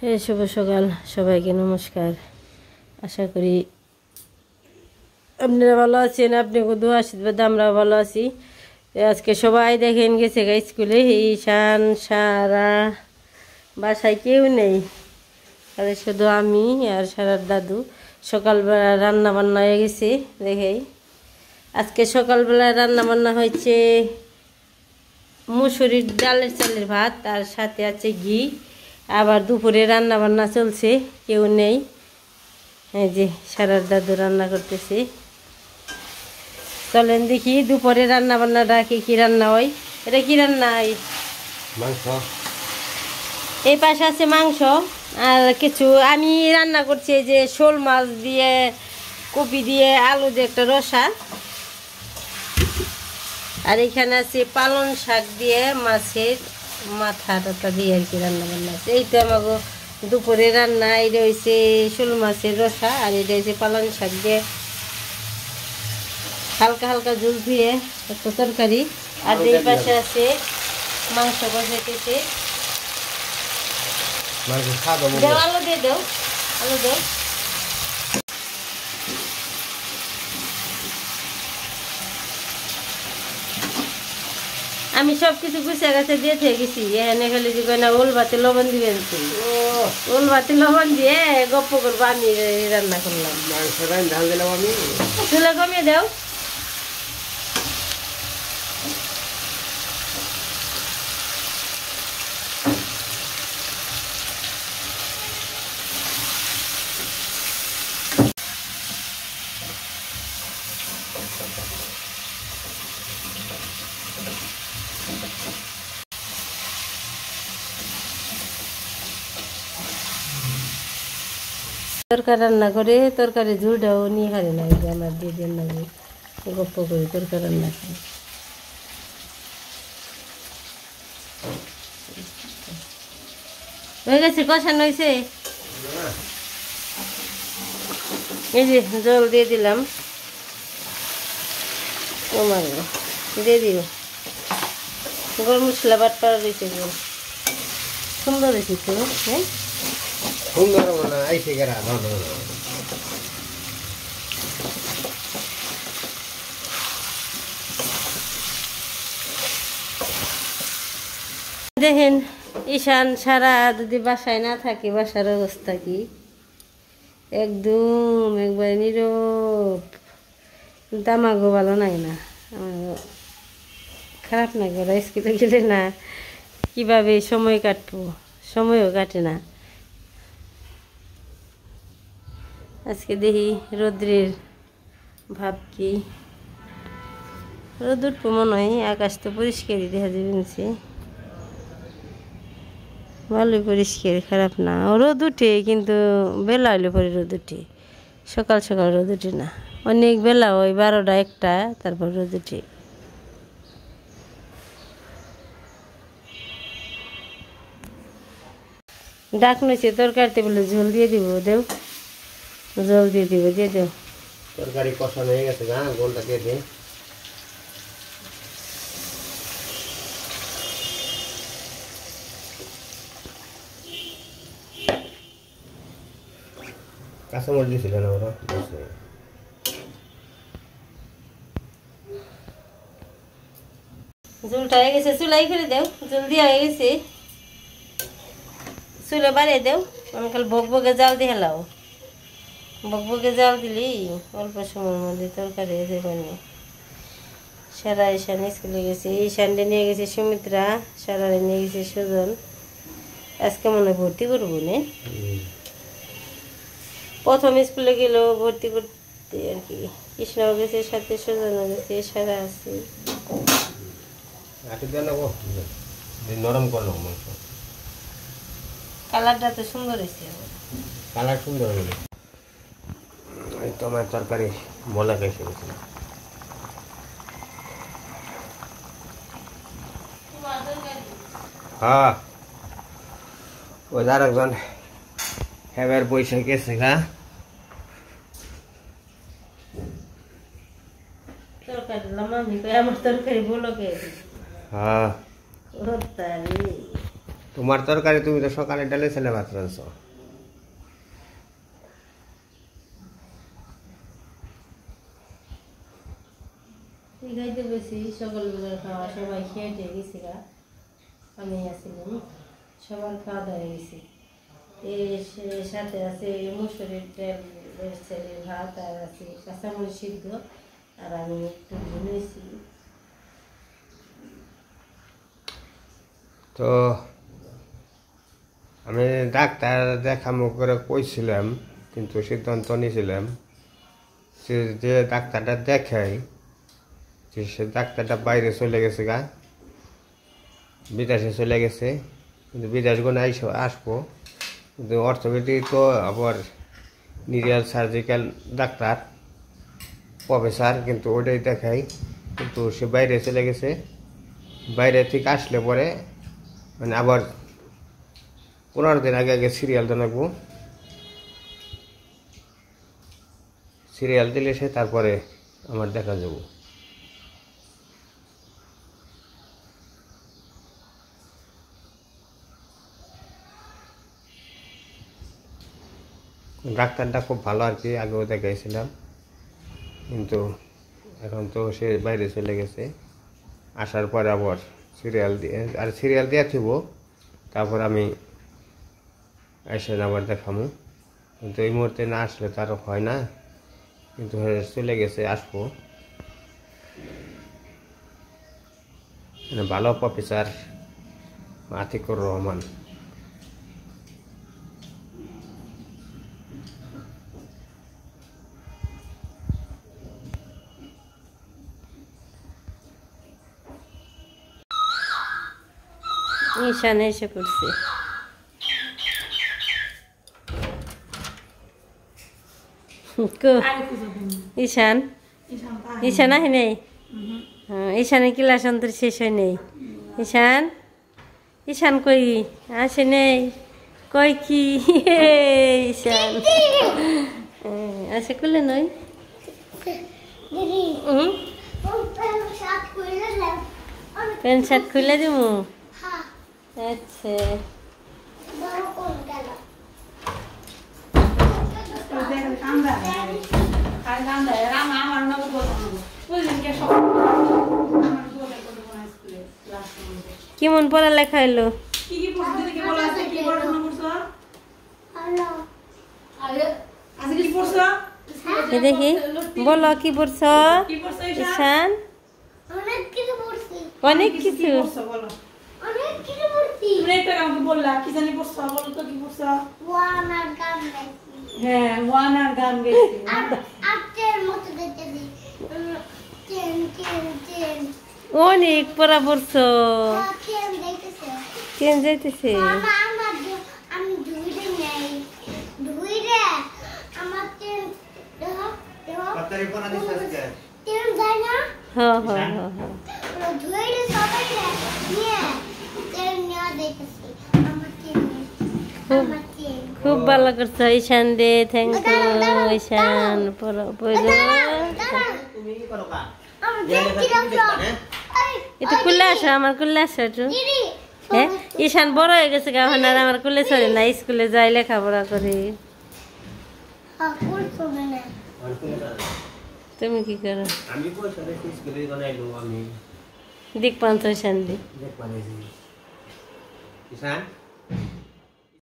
শুভ সকাল সবাইকে নমস্কার। আশা করি আপনারা ভালো আছেন। আপনাকে দোয়া আশীর্বাদ আমরা ভালো আছি। আজকে সবাই দেখেন গেছে স্কুলে, ঈশান সারা বাসায় কেউ নেই, তাহলে শুধু আমি আর সারার দাদু। সকালবেলা রান্না বান্না হয়ে গেছে। দেখেই আজকে সকালবেলা রান্না বান্না হয়েছে মুসুরির ডালের চালের ভাত, আর সাথে আছে ঘি। আবার দুপুরে রান্না বান্না চলছে, কেউ নেই। এই যে সারার দাদু রান্না করতেছে। চলেন দেখি দুপুরে রান্না বান্নাটা কি রান্না হয়। এটা কি রান্না হয়? মাংস। এই পাশে আছে মাংস আর কিছু। আমি রান্না করছি এই যে শোল মাছ দিয়ে, কপি দিয়ে, আলু দিয়ে একটা রসা। আর এখানে আছে পালং শাক দিয়ে মাছের মাথা টাথা দিয়ে আর কি রান্না বান্না আছে। এই তো আমাকে দুপুরে রান্না। এটা হয়েছে শোল মাছের রসা, আর এটা হয়েছে পালং শাক দিয়ে হালকা হালকা ঝোল ধুয়ে একটা তরকারি। আর এই পাশে আছে মাংস বসাইতেছে। আলু দিয়ে দাও, আলু দাও। আমি সব কিছু গুছিয়ে গাছে দিয়ে থেকে গেছি। এখানে খালি যে না ওল ভাতে লবণ দিবেন, ওল ভাতে লবণ দিয়ে গপ্প করবো। আমি রান্না করলাম। চুলা কমিয়ে দাও। তরকারি রান্না করে তরকারি ঝুলটাও নিয়ে হারে না, আমার দিয়ে দেন না, গপ্প করে তরকারি রান্না করে। হয়ে গেছে, কষানো হয়েছে। এই যে জল দিয়ে দিলাম, দিয়ে দিও। গরম মশলা বাটপাড়া রয়েছে, সুন্দর হয়েছে তো। হ্যাঁ সুন্দর না আইসে গেরা দেখেন ঈশান সারা যদি বাসায় না থাকে, বাসার অবস্থা কি একদম একবার নীরব। কিন্তু আমাকেও ভালো লাগে না, খারাপ লাগে। ওরা স্কুলে গেলে না কীভাবে সময় কাটবো, সময়ও কাটে না। আজকে দেখি রৌদ্রের ভাব কি, রোদ উঠবো মনে হয়। আকাশ তো পরিষ্কারই দেখা যাচ্ছে, ভালোই পরিষ্কার, খারাপ না। রোদ উঠে কিন্তু বেলা হইলে পরে রোদ উঠে, সকাল সকাল রোদ উঠে না। অনেক বেলা ওই 12টা 1টা, তারপর রোদ উঠে। ডাক নিয়েছে তরকারিতে, বলে ঝোল দিয়ে দিব। দেও, জল দিয়ে দিব, দিয়ে দেও। তরকারি কষানো হয়ে গেছে, না গোলটা দিয়ে দে। কাঁচামরিচ দিয়েছিল না ওরা? ঝোলটা হয়ে গেছে, চুলাই করে দেও। জল দিয়ে হয়ে গেছে, চুলে বাড়িয়ে দেও। আমি খালি বকবকে জাল দিয়ে হেলাও। বকবকে জাল দিলি অল্প সময়ের মধ্যে তরকারি হয়ে যাবে। সারা ঈশান স্কুলে গেছে, ঈশানটা নিয়ে গেছে সুমিত্রা, সারারে নিয়ে গেছে সুজন। আজকে মনে ভর্তি করবো না, প্রথম স্কুলে গেলেও ভর্তি করতে আর কি। কৃষ্ণও গেছে সাথে, সুজনও গেছে, সারা আছে। নরম করলো মাংস, কালারটা তো সুন্দর হয়েছে। কালার সুন্দর হলো। এই তো আমার তরকারি মলা খাইছে। হ্যাঁ, ওই আর একজন হ্যাঁ বৈশাখ গেছে গা। তরকারি আমার তরকারি বলো কে? হ্যাঁ, তোমার তরকারি তুমি তো সকালে ডালে ছেলে ভাত রাঁধছো। খাইতে বেশি সকালবেলার খাওয়া সবাই খেয়ে দিয়ে গেছি গা, আমি আসছিলাম সবার খাওয়া দাওয়া হয়ে গেছি। এর সাথে আছে মুসুরির ডাল ছেলের ভাত আর আছে কাঁচামরিচ সিদ্ধ আর আমি একটু ঘুমিয়েছি। তো আমি ডাক্তার দেখামো করে কইছিলাম, কিন্তু সিদ্ধান্ত নিয়েছিলাম যে ডাক্তারটা দেখাই সে ডাক্তারটা বাইরে চলে গেছে গা, বিদেশে চলে গেছে। কিন্তু বিদেশ গুলো আসবো, কিন্তু অর্থোপেডিক তো আবার নিউরাল সার্জিক্যাল ডাক্তার প্রফেসর, কিন্তু ওটাই দেখাই। কিন্তু সে বাইরে চলে গেছে। বাইরে থেকে আসলে পরে মানে আবার 15 দিন আগে আগে সিরিয়াল দেবো। সিরিয়াল দিলে সে তারপরে আমার দেখা যাব। ডাক্তারটা খুব ভালো আর কি, আগেও দেখাইছিলাম, কিন্তু এখন তো সে বাইরে চলে গেছে। আসার পরে আবার সিরিয়াল দিয়ে থিব, তারপর আমি এসে আবার দেখামো। কিন্তু এই মুহূর্তে না আসলে তার হয় না, কিন্তু চলে গেছে, আসবো। ভালো প্রফেসর আতিকুর রহমান। ঈশান এসে পড়ছে। ঈশান ঈশান আহি নেই। ঈশানের ক্লাস অন্তর শেষ হয় নেই। ঈশান ঈশান কই আসে নেই, কই কি ঈশান আসে করলে নই। প্যান্ট শার্ট খুলে দিব। আচ্ছা কেমন পড়ালেখা হইলো? দেখি বলো কি পড়ছ ঈশান? অনেক কিছু। অনেক পড়া পড়ছো। ট্রেন যাইতেছে। খুব ভালো করছো ঈশান দে, থ্যাংক ইউ ঈশান। একটু খুলে আসো, আমার খুলে আসো একটু। হ্যাঁ ঈশান বড় হয়ে গেছে এখন আর আমার খুলে চলে না, স্কুলে যাই লেখাপড়া করি। তুমি কি করো? দেখ পাঁচ ঈশান দি।